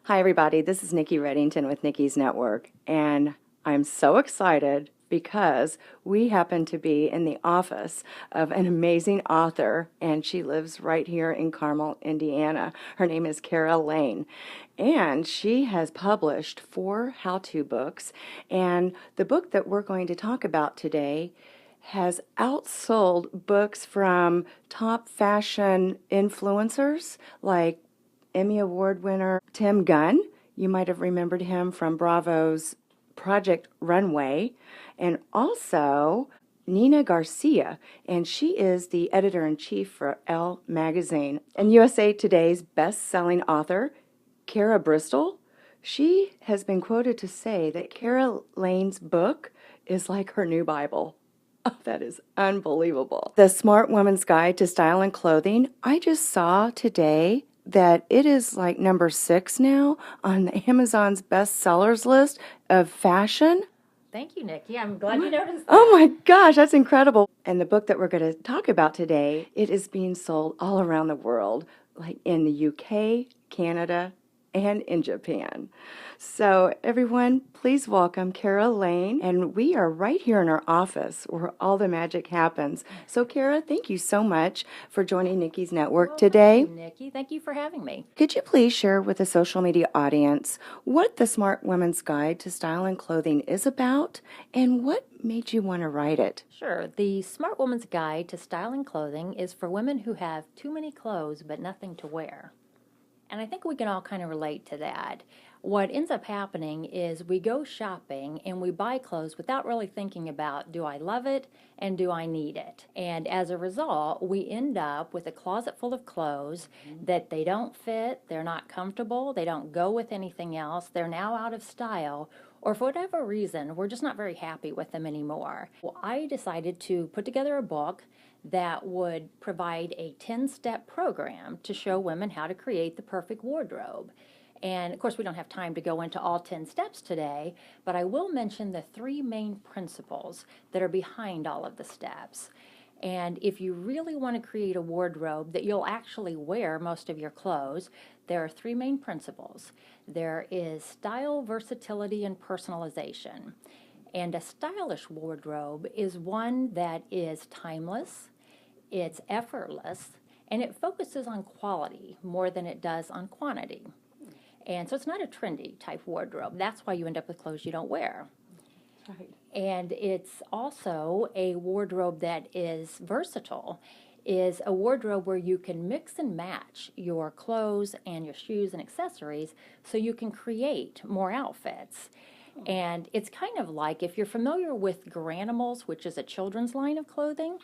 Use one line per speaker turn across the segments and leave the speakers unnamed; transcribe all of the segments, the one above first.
Hi, everybody. This is Nicki Reddington with Nicki's Network, and I'm so excited because we happen to be in the office of an amazing author, and she lives right here in Carmel, Indiana. Her name is Kara Lane, and she has published 4 how-to books, and the book that we're going to talk about today has outsold books from top fashion influencers like Emmy Award winner Tim Gunn. You might have remembered him from Bravo's Project Runway, and also Nina Garcia, and she is the editor-in-chief for Elle magazine. And USA Today's best-selling author, Kara Bristol, she has been quoted to say that Kara Lane's book is like her new Bible. Oh, that is unbelievable. The Smart Woman's Guide to Style and Clothing, I just saw today that it is like number 6 now on Amazon's bestsellers list of fashion.
Thank you, Nicki. I'm glad you noticed that.
Oh my gosh, that's incredible. And the book that we're going to talk about today, it is being sold all around the world, like in the UK, Canada, and in Japan. So everyone, please welcome Kara Lane. And we are right here in our office where all the magic happens. So Kara, thank you so much for joining Nicki's Network today.
Thank you, Nicki. Thank you for having me.
Could you please share with the social media audience what the Smart Woman's Guide to Style and Clothing is about and what made you want to write it?
Sure. The Smart Woman's Guide to Style and Clothing is for women who have too many clothes but nothing to wear. And I think we can all kind of relate to that. What ends up happening is we go shopping and we buy clothes without really thinking about, do I love it and do I need it? And as a result, we end up with a closet full of clothes that they don't fit, they're not comfortable, they don't go with anything else, they're now out of style, or for whatever reason, we're just not very happy with them anymore. Well, I decided to put together a book that would provide a 10-step program to show women how to create the perfect wardrobe. And of course, we don't have time to go into all 10 steps today, but I will mention the 3 main principles that are behind all of the steps. And if you really want to create a wardrobe that you'll actually wear most of your clothes, there are 3 main principles. There is style, versatility, and personalization. And a stylish wardrobe is one that is timeless, it's effortless, and it focuses on quality more than it does on quantity. And so it's not a trendy type wardrobe. That's why you end up with clothes you don't wear.
Right.
And it's also a wardrobe that is versatile, is a wardrobe where you can mix and match your clothes and your shoes and accessories so you can create more outfits. And it's kind of like if you're familiar with Garanimals, which is a children's line of clothing,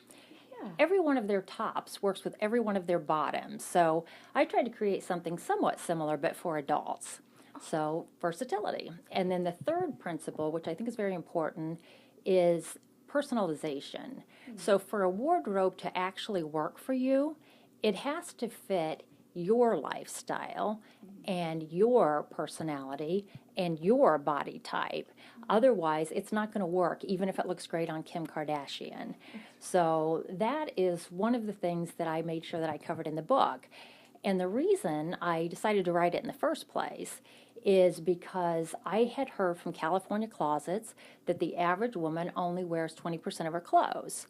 every one of their tops works with every one of their bottoms. So I tried to create something somewhat similar, but for adults. So versatility. And then the third principle, which I think is very important, is personalization. So for a wardrobe to actually work for you, it has to fit your lifestyle and your personality and your body type. Otherwise, it's not going to work, even if it looks great on Kim Kardashian. So that is one of the things that I made sure that I covered in the book. And the reason I decided to write it in the first place is because I had heard from California Closets that the average woman only wears 20% of her clothes.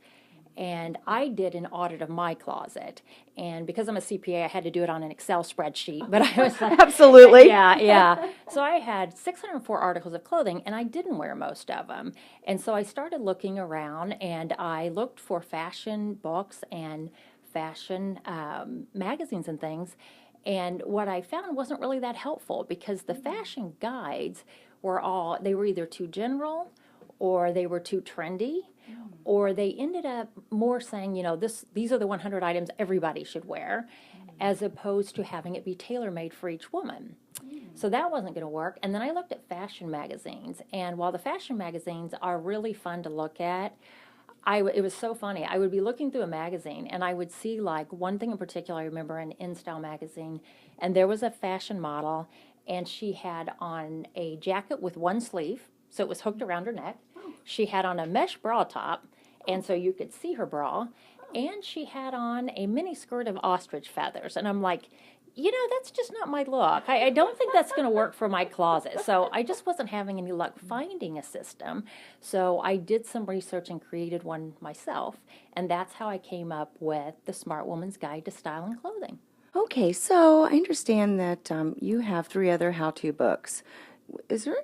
And I did an audit of my closet. And because I'm a CPA, I had to do it on an Excel spreadsheet. But I was like,
Absolutely.
yeah. So I had 604 articles of clothing, and I didn't wear most of them. And so I started looking around, and I looked for fashion books and fashion magazines and things. And what I found wasn't really that helpful because the fashion guides they were either too general or they were too trendy, or they ended up more saying, these are the 100 items everybody should wear, as opposed to having it be tailor-made for each woman. So that wasn't going to work. And then I looked at fashion magazines, and while the fashion magazines are really fun to look at, it was so funny. I would be looking through a magazine, and I would see, like, one thing in particular I remember in InStyle magazine, and there was a fashion model, and she had on a jacket with one sleeve, so it was hooked around her neck. She had on a mesh bra top, and so you could see her bra, and she had on a mini skirt of ostrich feathers. And I'm like, That's just not my look. I don't think that's going to work for my closet. So I just wasn't having any luck finding a system. So I did some research and created one myself. And that's how I came up with the Smart Woman's Guide to Style and Clothing.
Okay, so I understand that you have three other how-to books. Is there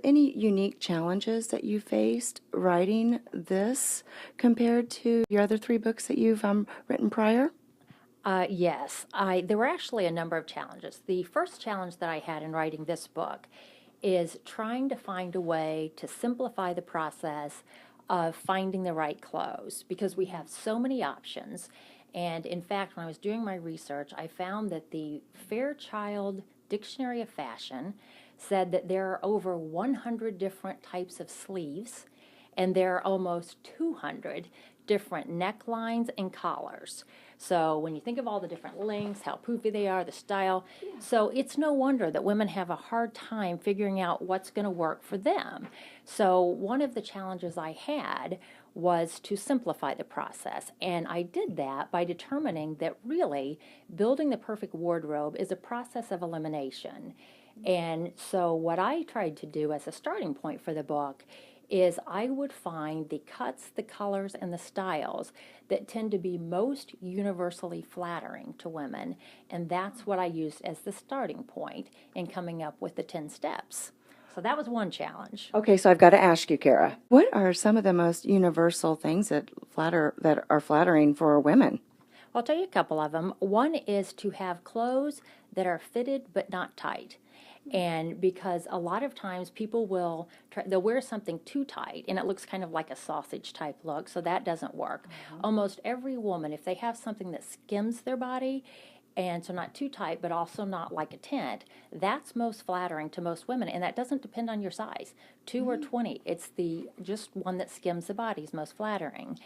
any unique challenges that you faced writing this compared to your other three books that you've written prior?
Yes, there were actually a number of challenges. The first challenge that I had in writing this book is trying to find a way to simplify the process of finding the right clothes because we have so many options. And in fact, when I was doing my research, I found that the Fairchild Dictionary of Fashion said that there are over 100 different types of sleeves and there are almost 200 different necklines and collars. So when you think of all the different lengths, how poofy they are, the style, so it's no wonder that women have a hard time figuring out what's going to work for them. So one of the challenges I had was to simplify the process. And I did that by determining that really building the perfect wardrobe is a process of elimination. And so what I tried to do as a starting point for the book is I would find the cuts, the colors, and the styles that tend to be most universally flattering to women. And that's what I used as the starting point in coming up with the 10 steps. So that was one challenge.
Okay, so I've got to ask you, Kara, what are some of the most universal things that are flattering for women?
I'll tell you a couple of them. One is to have clothes that are fitted but not tight. And because a lot of times people they'll wear something too tight and it looks kind of like a sausage type look, so that doesn't work. Almost every woman, if they have something that skims their body, and so not too tight but also not like a tent, that's most flattering to most women, and that doesn't depend on your size, 2 or 20. It's the just one that skims the body is most flattering.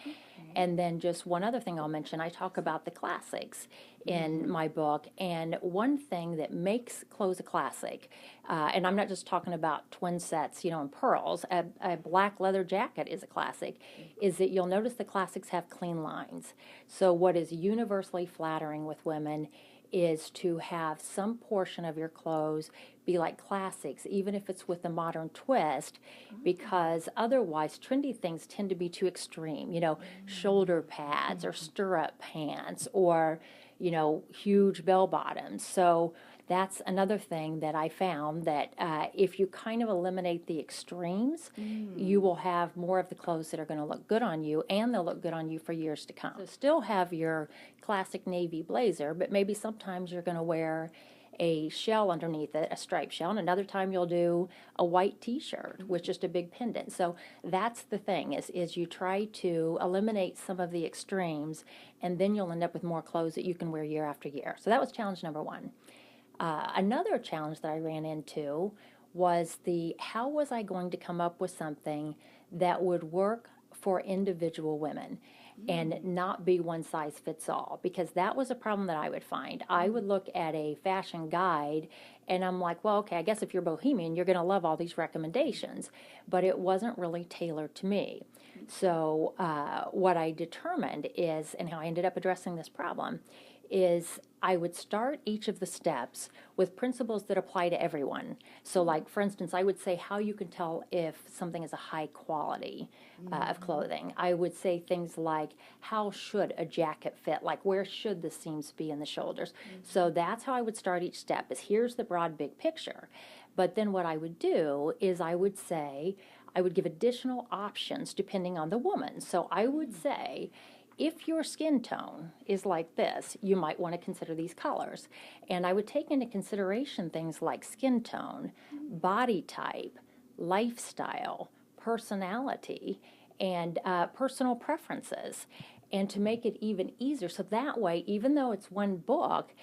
And then just one other thing I'll mention, I talk about the classics in my book, and one thing that makes clothes a classic, and I'm not just talking about twin sets, in pearls, a black leather jacket is a classic, is that you'll notice the classics have clean lines. So what is universally flattering with women is to have some portion of your clothes be like classics, even if it's with a modern twist, because otherwise trendy things tend to be too extreme, shoulder pads or stirrup pants or, huge bell bottoms. So that's another thing that I found that if you kind of eliminate the extremes, you will have more of the clothes that are going to look good on you, and they'll look good on you for years to come. So still have your classic navy blazer, but maybe sometimes you're going to wear a shell underneath it, a striped shell, and another time you'll do a white t-shirt with just a big pendant. So that's the thing, is you try to eliminate some of the extremes, and then you'll end up with more clothes that you can wear year after year. So that was challenge number one. Another challenge that I ran into was how was I going to come up with something that would work for individual women and not be one size fits all, because that was a problem that I would find. I would look at a fashion guide and I'm like, well, okay, I guess if you're bohemian, you're going to love all these recommendations, but it wasn't really tailored to me. So what I determined is, and how I ended up addressing this problem, is I would start each of the steps with principles that apply to everyone. So like, for instance, I would say how you can tell if something is a high quality of clothing. I would say things like, how should a jacket fit? Like, where should the seams be in the shoulders? So that's how I would start each step, is here's the broad big picture. But then what I would do is I would give additional options depending on the woman. So I would say, if your skin tone is like this, you might want to consider these colors. And I would take into consideration things like skin tone, body type, lifestyle, personality, and personal preferences. And to make it even easier, so that way, even though it's one book,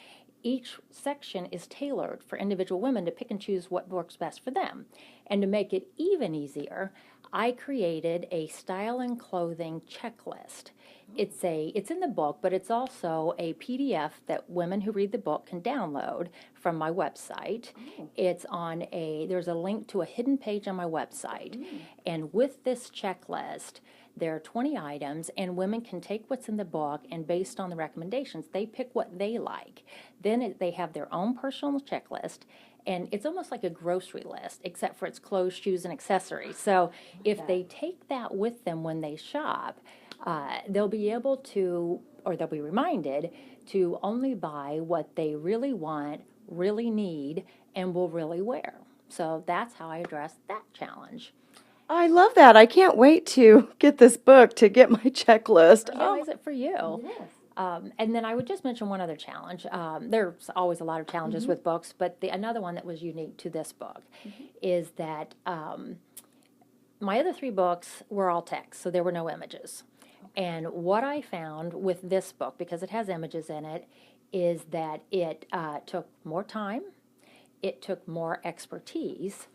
each section is tailored for individual women to pick and choose what works best for them. And to make it even easier, I created a style and clothing checklist. It's in the book, but it's also a PDF that women who read the book can download from my website. There's a link to a hidden page on my website. And with this checklist, There are 20 items, and women can take what's in the book, and based on the recommendations, they pick what they like. Then they have their own personal checklist, and it's almost like a grocery list, except for it's clothes, shoes, and accessories. So if they take that with them when they shop, they'll be able to, or they'll be reminded to only buy what they really want, really need, and will really wear. So that's how I address that challenge.
I love that. I can't wait to get this book to get my checklist.
How is it for you? Yes. And then I would just mention one other challenge. There's always a lot of challenges with books, but another one that was unique to this book is that my other three books were all text, so there were no images. And what I found with this book, because it has images in it, is that it took more time, it took more expertise,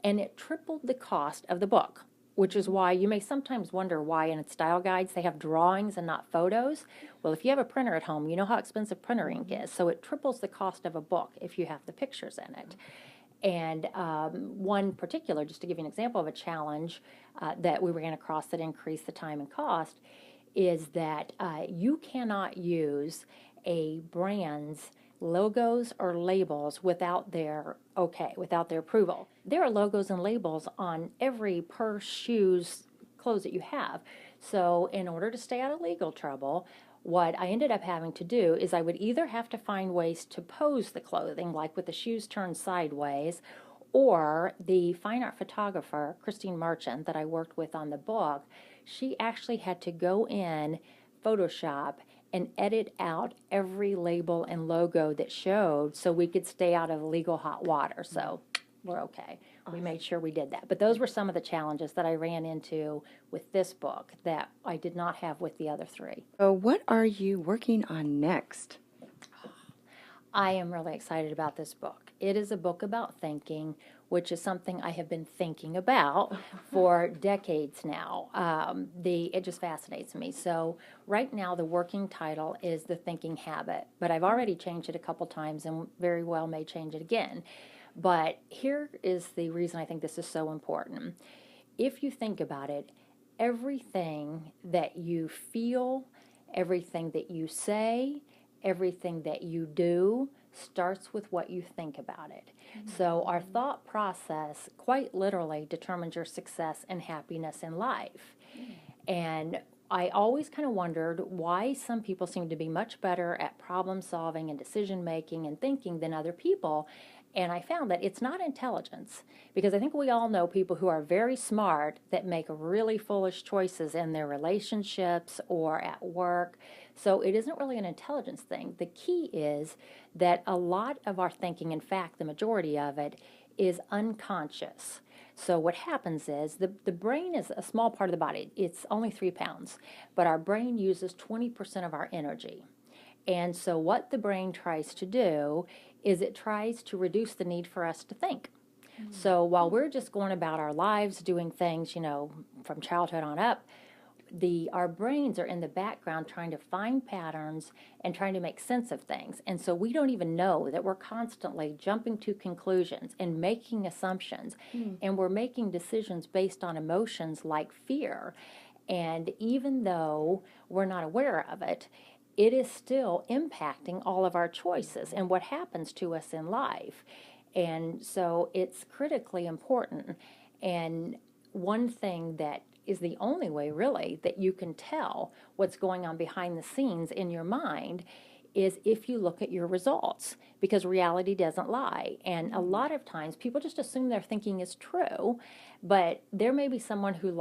and it tripled the cost of the book, which is why you may sometimes wonder why in its style guides they have drawings and not photos. Well, if you have a printer at home, you know how expensive printer ink is, so it triples the cost of a book if you have the pictures in it. And one particular, just to give you an example of a challenge that we ran across that increased the time and cost, is that you cannot use a brand's logos or labels without their without their approval. There are logos and labels on every purse, shoes, clothes that you have. So in order to stay out of legal trouble, what I ended up having to do is I would either have to find ways to pose the clothing, like with the shoes turned sideways, or the fine art photographer, Christine Marchand, that I worked with on the book, she actually had to go in Photoshop and edit out every label and logo that showed so we could stay out of legal hot water. So we're okay. We made sure we did that. But those were some of the challenges that I ran into with this book that I did not have with the other three.
So what are you working on next?
I am really excited about this book. It is a book about thinking, which is something I have been thinking about for decades now. It just fascinates me. So right now the working title is The Thinking Habit, but I've already changed it a couple times and very well may change it again. But here is the reason I think this is so important. If you think about it, everything that you feel, everything that you say, everything that you do starts with what you think about it. So our thought process quite literally determines your success and happiness in life. And I always kind of wondered why some people seem to be much better at problem solving and decision making and thinking than other people. And I found that it's not intelligence, because I think we all know people who are very smart that make really foolish choices in their relationships or at work. So it isn't really an intelligence thing. The key is that a lot of our thinking, in fact, the majority of it, is unconscious. So what happens is the brain is a small part of the body. It's only 3 pounds, but our brain uses 20% of our energy. And so what the brain tries to do is it tries to reduce the need for us to think. So while we're just going about our lives doing things, from childhood on up, our brains are in the background trying to find patterns and trying to make sense of things. And so we don't even know that we're constantly jumping to conclusions and making assumptions. And we're making decisions based on emotions like fear. And even though we're not aware of it, it is still impacting all of our choices and what happens to us in life. And so it's critically important. And one thing that is the only way, really, that you can tell what's going on behind the scenes in your mind is if you look at your results, because reality doesn't lie. And a lot of times people just assume their thinking is true, but there may be someone who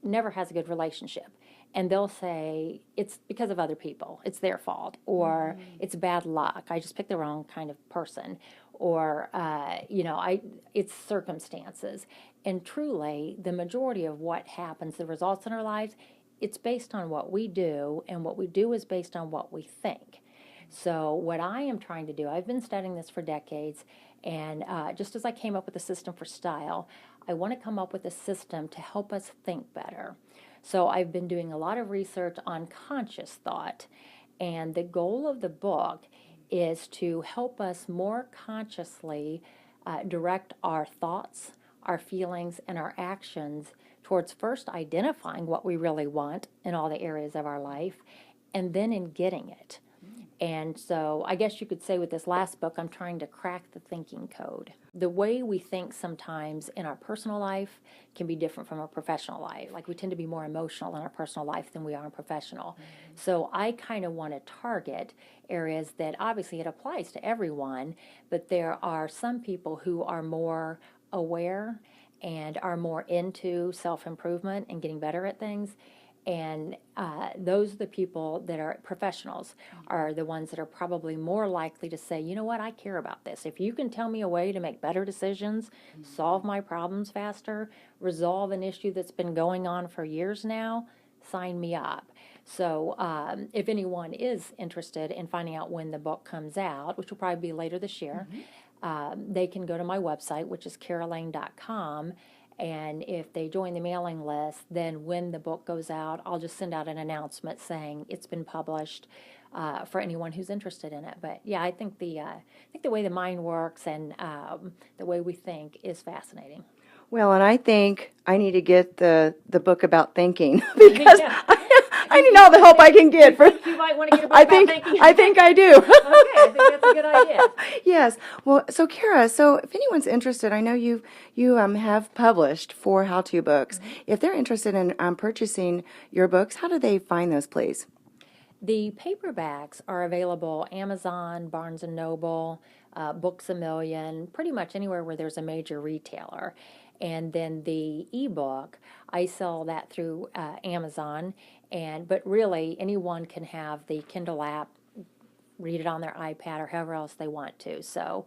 never has a good relationship. And they'll say, it's because of other people. It's their fault. Or it's bad luck. I just picked the wrong kind of person. Or, it's circumstances. And truly, the majority of what happens, the results in our lives, it's based on what we do. And what we do is based on what we think. So what I am trying to do, I've been studying this for decades. And just as I came up with a system for style, I want to come up with a system to help us think better. So I've been doing a lot of research on conscious thought, and the goal of the book is to help us more consciously direct our thoughts, our feelings, and our actions towards first identifying what we really want in all the areas of our life and then in getting it. And so I guess you could say with this last book, I'm trying to crack the thinking code. The way we think sometimes in our personal life can be different from our professional life. Like we tend to be more emotional in our personal life than we are in professional. So I kind of want to target areas that obviously it applies to everyone, but there are some people who are more aware and are more into self-improvement and getting better at things. And those are the people that are professionals, are the ones that are probably more likely to say, you know what, I care about this. If you can tell me a way to make better decisions, solve my problems faster, resolve an issue that's been going on for years now, sign me up. So if anyone is interested in finding out when the book comes out, which will probably be later this year, they can go to my website, which is carolane.com. And if they join the mailing list, then when the book goes out, I'll just send out an announcement saying it's been published for anyone who's interested in it. But yeah, I think the way the mind works and the way we think is fascinating.
Well, and I think I need to get the book about thinking because
Yeah.
I need all the help I can get.
You might want to get a book about thinking.
I think I do.
Okay, I think that's a good idea.
Yes. Well, so Kara, so if anyone's interested, I know you have published 4 how-to books. If they're interested in purchasing your books, how do they find those, please?
The paperbacks are available Amazon, Barnes & Noble, Books A Million, pretty much anywhere where there's a major retailer. And then the ebook, I sell that through Amazon, but really anyone can have the Kindle app, read it on their iPad or however else they want to. So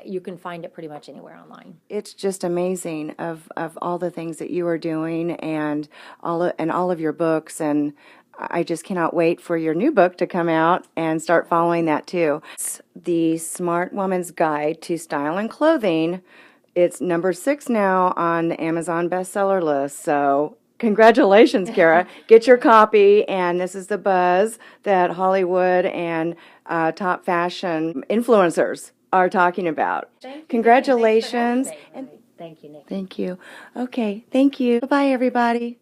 you can find it pretty much anywhere online.
It's just amazing of all the things that you are doing and all of your books, and I just cannot wait for your new book to come out and start following that too. It's The Smart Woman's Guide to Style and Clothing. It's number 6 now on the Amazon bestseller list. So congratulations, Kara. Get your copy. And this is the buzz that Hollywood and top fashion influencers are talking about. Congratulations.
Thank you, Nicki.
Thank you. Okay. Thank you. Bye-bye, everybody.